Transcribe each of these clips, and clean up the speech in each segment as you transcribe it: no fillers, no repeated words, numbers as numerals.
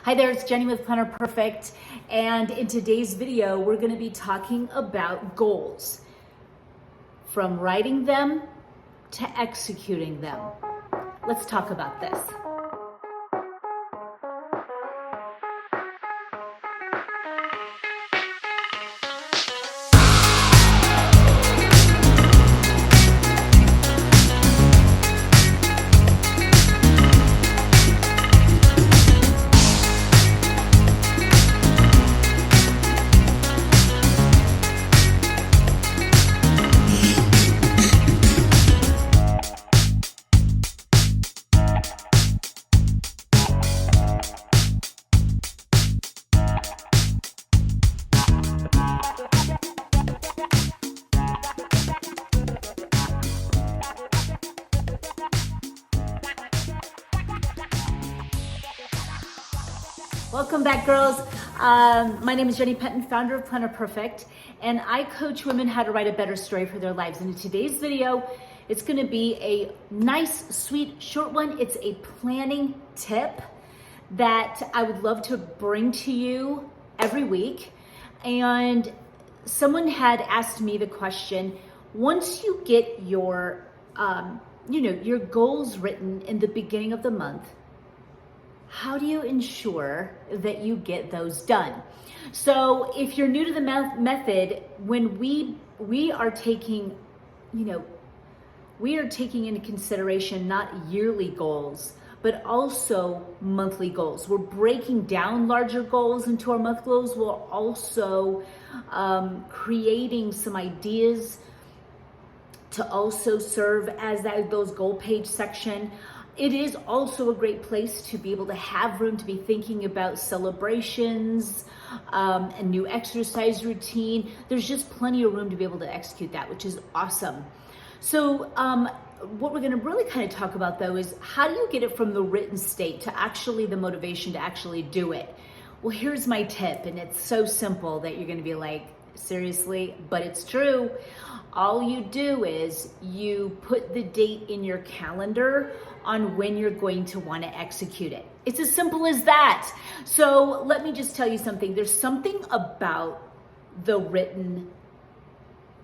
Hi there, it's Jenny with Planner Perfect, and in today's video, we're going to be talking about goals. From writing them to executing them. Let's talk about this. Welcome back, girls. My name is Jenny Penton, founder of Planner Perfect, and I coach women how to write a better story for their lives. And in today's video, it's going to be a nice, sweet, short one. It's a planning tip that I would love to bring to you every week. And someone had asked me the question, once you get your, your goals written in the beginning of the month, how do you ensure that you get those done? So if you're new to the method, when we are taking, we are taking into consideration not yearly goals, but also monthly goals. We're breaking down larger goals into our month goals. We're also creating some ideas to also serve as those goal page section. It is also a great place to be able to have room to be thinking about celebrations, a new exercise routine. There's just plenty of room to be able to execute that, which is awesome. So what we're going to really kind of talk about though is how do you get it from the written state to actually the motivation to actually do it? Well, here's my tip, and it's so simple that you're going to be like, seriously, but it's true. All you do is you put the date in your calendar on when you're going to want to execute it. It's as simple as that. So let me just tell you something. There's something about the written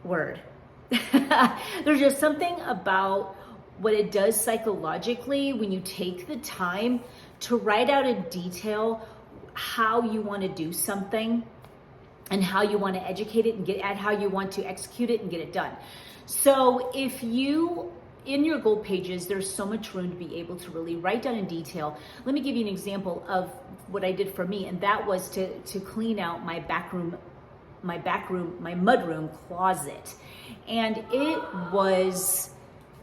word. There's just something about what it does psychologically when you take the time to write out in detail how you want to do something and how you want to educate it and get at how you want to execute it and get it done. So if you, in your goal pages, there's so much room to be able to really write down in detail. Let me give you an example of what I did for me, and that was to clean out my mudroom closet. And it was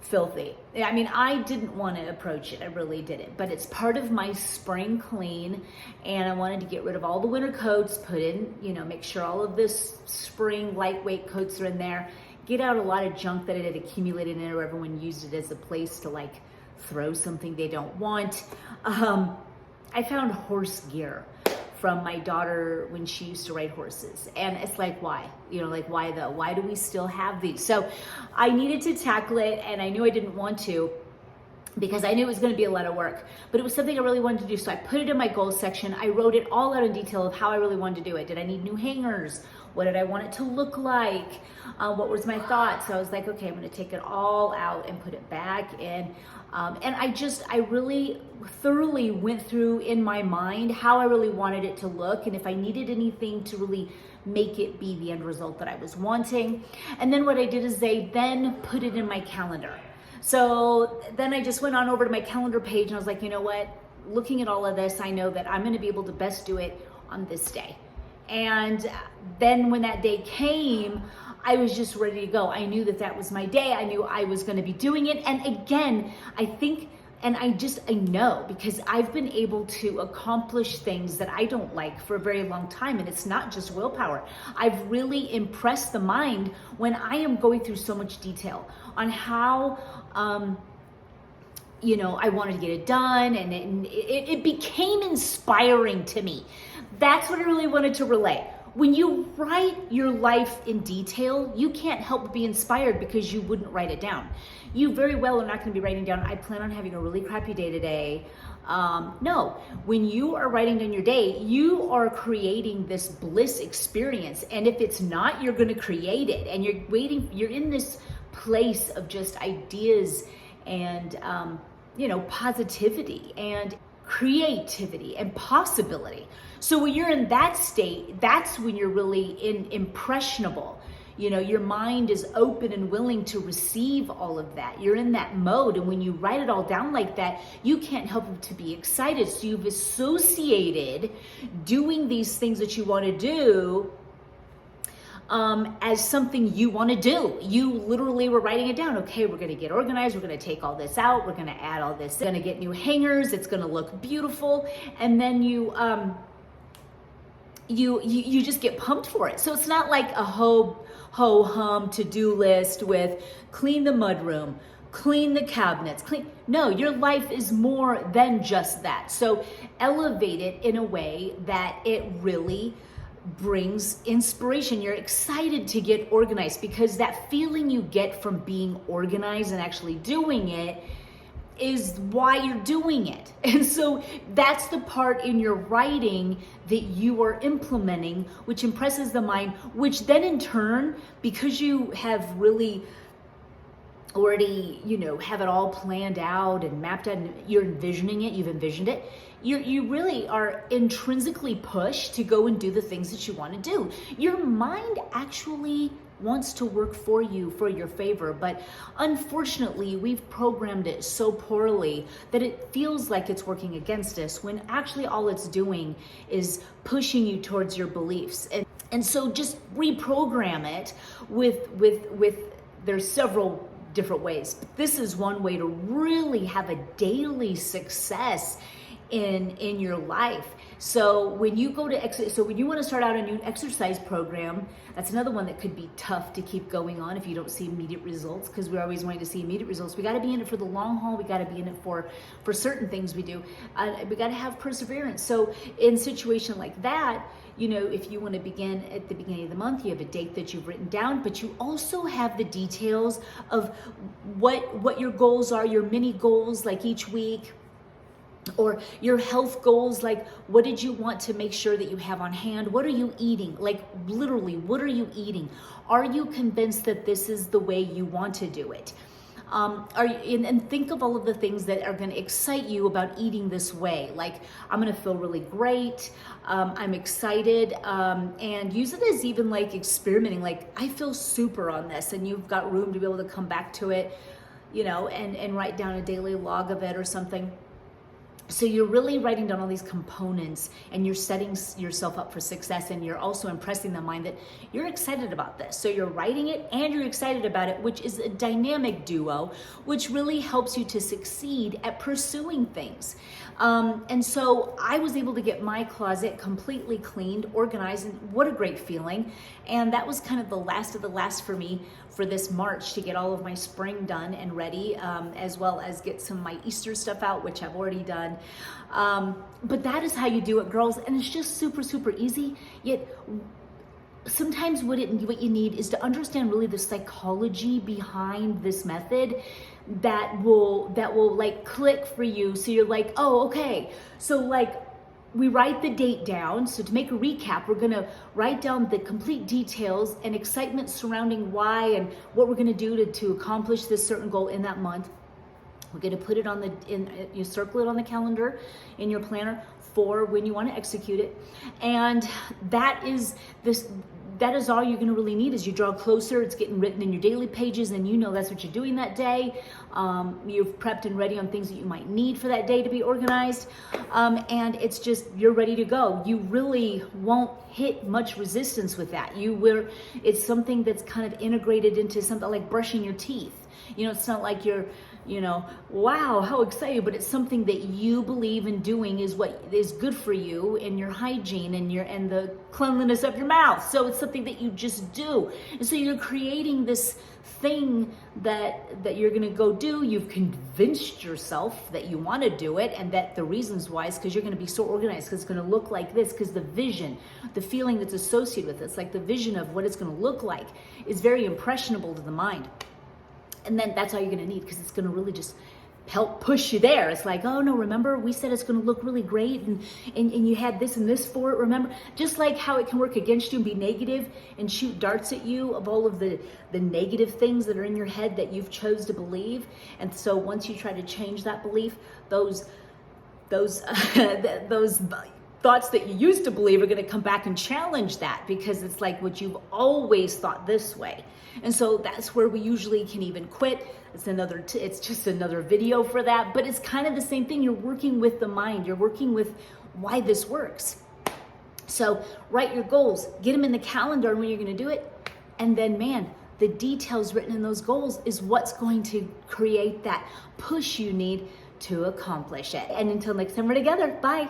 filthy. I mean, I didn't want to approach it. I really didn't. But it's part of my spring clean, and I wanted to get rid of all the winter coats, put in, make sure all of this spring lightweight coats are in there, get out a lot of junk that it had accumulated in it, or everyone used it as a place to like throw something they don't want. I found horse gear from my daughter when she used to ride horses. And it's like, why? Why though? Why do we still have these? So I needed to tackle it, and I knew I didn't want to because I knew it was going to be a lot of work, but it was something I really wanted to do. So I put it in my goals section. I wrote it all out in detail of how I really wanted to do it. Did I need new hangers? What did I want it to look like? What was my thoughts? So I was like, okay, I'm going to take it all out and put it back in. And I really thoroughly went through in my mind how I really wanted it to look, and if I needed anything to really make it be the end result that I was wanting. And then what I did is they then put it in my calendar. So then I just went on over to my calendar page and I was like, you know what? Looking at all of this, I know that I'm going to be able to best do it on this day. And then when that day came, I was just ready to go. I knew that was my day. I knew I was going to be doing it. And again, I know because I've been able to accomplish things that I don't like for a very long time. And it's not just willpower. I've really impressed the mind when I am going through so much detail on how, I wanted to get it done, and it became inspiring to me. That's what I really wanted to relay. When you write your life in detail, you can't help but be inspired because you wouldn't write it down. You very well are not going to be writing down, I plan on having a really crappy day today. No, when you are writing down your day, you are creating this bliss experience. And if it's not, you're going to create it. And you're in this place of just ideas and, positivity and creativity and possibility. So when you're in that state, that's when you're really impressionable. Your mind is open and willing to receive all of that. You're in that mode. And when you write it all down like that, you can't help but to be excited. So you've associated doing these things that you want to do as something you want to do. You literally were writing it down. Okay, we're going to get organized. We're going to take all this out. We're going to add all this. We're going to get new hangers. It's going to look beautiful. And then you just get pumped for it. So it's not like a ho-hum to-do list with clean the mudroom, clean the cabinets, No, your life is more than just that. So elevate it in a way that it really brings inspiration. You're excited to get organized because that feeling you get from being organized and actually doing it is why you're doing it. And so that's the part in your writing that you are implementing, which impresses the mind, which then in turn, because you have really already, have it all planned out and mapped out and you've envisioned it, you really are intrinsically pushed to go and do the things that you want to do. Your mind actually wants to work for you, for your favor, but unfortunately we've programmed it so poorly that it feels like it's working against us when actually all it's doing is pushing you towards your beliefs. And so just reprogram it with there's several different ways. This is one way to really have a daily success in your life. So when you go to when you want to start out a new exercise program, that's another one that could be tough to keep going on if you don't see immediate results, because we're always wanting to see immediate results. We got to be in it for the long haul. We got to be in it for certain things we do. We got to have perseverance. So in a situation like that, if you want to begin at the beginning of the month, you have a date that you've written down, but you also have the details of what your goals are, your mini goals, like each week, or your health goals, like what did you want to make sure that you have on hand? What are you eating? Like literally, what are you eating? Are you convinced that this is the way you want to do it? And think of all of the things that are going to excite you about eating this way. Like, I'm going to feel really great. I'm excited. And use it as even like experimenting. Like, I feel super on this, and you've got room to be able to come back to it, and write down a daily log of it or something. So you're really writing down all these components, and you're setting yourself up for success, and you're also impressing the mind that you're excited about this. So you're writing it and you're excited about it, which is a dynamic duo, which really helps you to succeed at pursuing things. And so I was able to get my closet completely cleaned, organized, and what a great feeling. And that was kind of the last of the last for me for this March, to get all of my spring done and ready, as well as get some of my Easter stuff out, which I've already done. But that is how you do it, girls. And it's just super, super easy. Yet sometimes what you need is to understand really the psychology behind this method that will like click for you. So you're like, oh, okay. So like, we write the date down. So to make a recap, we're going to write down the complete details and excitement surrounding why and what we're going to do to accomplish this certain goal in that month. We're going to put it you circle it on the calendar in your planner for when you want to execute it. And that is all you're going to really need. Is you draw closer, it's getting written in your daily pages, and that's what you're doing that day. You've prepped and ready on things that you might need for that day to be organized. And it's just, you're ready to go. You really won't hit much resistance with that. It's something that's kind of integrated into something like brushing your teeth. It's not like you're, wow, how exciting, but it's something that you believe in doing is what is good for you and your hygiene and the cleanliness of your mouth. So it's something that you just do. And so you're creating this thing that you're going to go do. You've convinced yourself that you want to do it, and that the reasons why is because you're going to be so organized, because it's going to look like this, because the vision, the feeling that's associated with it, it's like the vision of what it's going to look like is very impressionable to the mind. And then that's all you're going to need, because it's going to really just help push you there. It's like, oh no, remember we said it's going to look really great, and you had this and this for it, remember? Just like how it can work against you and be negative and shoot darts at you of all of the negative things that are in your head that you've chose to believe. And so once you try to change that belief, those those thoughts that you used to believe are going to come back and challenge that, because it's like what you've always thought this way. And so that's where we usually can even quit. It's just another video for that, but it's kind of the same thing. You're working with the mind. You're working with why this works. So write your goals, get them in the calendar and when you're going to do it. And then, man, the details written in those goals is what's going to create that push you need to accomplish it. And until next time we're together, bye.